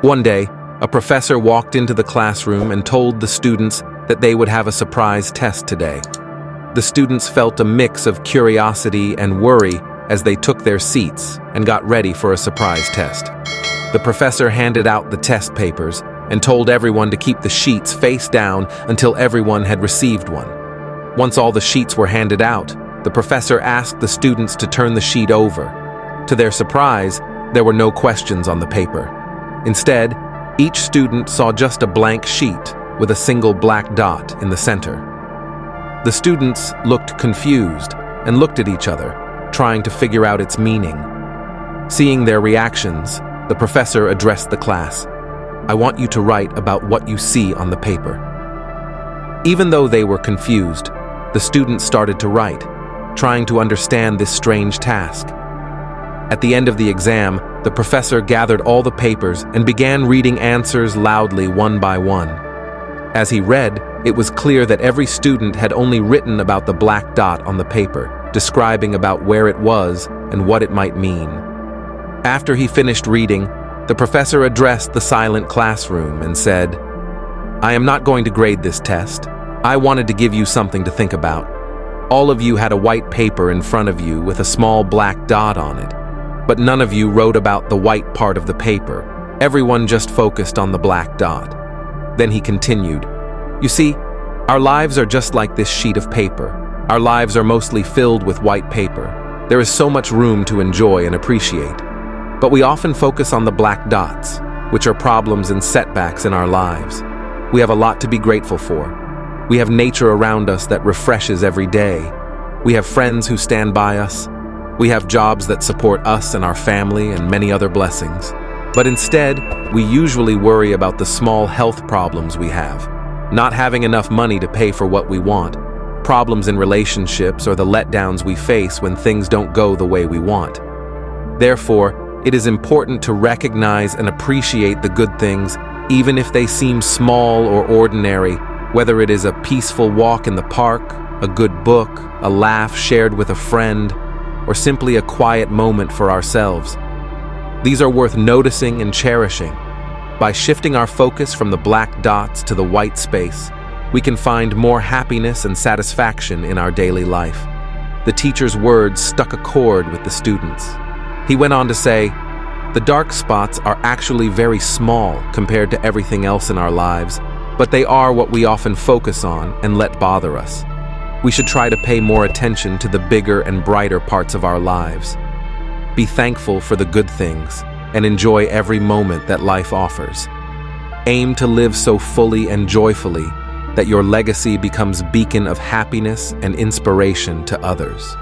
One day, a professor walked into the classroom and told the students that they would have a surprise test today. The students felt a mix of curiosity and worry as they took their seats and got ready for a surprise test. The professor handed out the test papers and told everyone to keep the sheets face down until everyone had received one. Once all the sheets were handed out, the professor asked the students to turn the sheet over. To their surprise, there were no questions on the paper. Instead, each student saw just a blank sheet with a single black dot in the center. The students looked confused and looked at each other, trying to figure out its meaning. Seeing their reactions, the professor addressed the class. "I want you to write about what you see on the paper." Even though they were confused, the students started to write, trying to understand this strange task. At the end of the exam, the professor gathered all the papers and began reading answers loudly one by one. As he read, it was clear that every student had only written about the black dot on the paper, describing about where it was and what it might mean. After he finished reading, the professor addressed the silent classroom and said, "I am not going to grade this test. I wanted to give you something to think about. All of you had a white paper in front of you with a small black dot on it, but none of you wrote about the white part of the paper. Everyone just focused on the black dot." Then he continued, "You see, our lives are just like this sheet of paper. Our lives are mostly filled with white paper. There is so much room to enjoy and appreciate. But we often focus on the black dots, which are problems and setbacks in our lives. We have a lot to be grateful for. We have nature around us that refreshes every day. We have friends who stand by us. We have jobs that support us and our family and many other blessings. But instead, we usually worry about the small health problems we have, not having enough money to pay for what we want, problems in relationships, or the letdowns we face when things don't go the way we want. Therefore, it is important to recognize and appreciate the good things, even if they seem small or ordinary, whether it is a peaceful walk in the park, a good book, a laugh shared with a friend, or simply a quiet moment for ourselves. These are worth noticing and cherishing. By shifting our focus from the black dots to the white space, we can find more happiness and satisfaction in our daily life. The teacher's words struck a chord with the students. He went on to say, "The dark spots are actually very small compared to everything else in our lives, but they are what we often focus on and let bother us. We should try to pay more attention to the bigger and brighter parts of our lives. Be thankful for the good things and enjoy every moment that life offers. Aim to live so fully and joyfully that your legacy becomes a beacon of happiness and inspiration to others."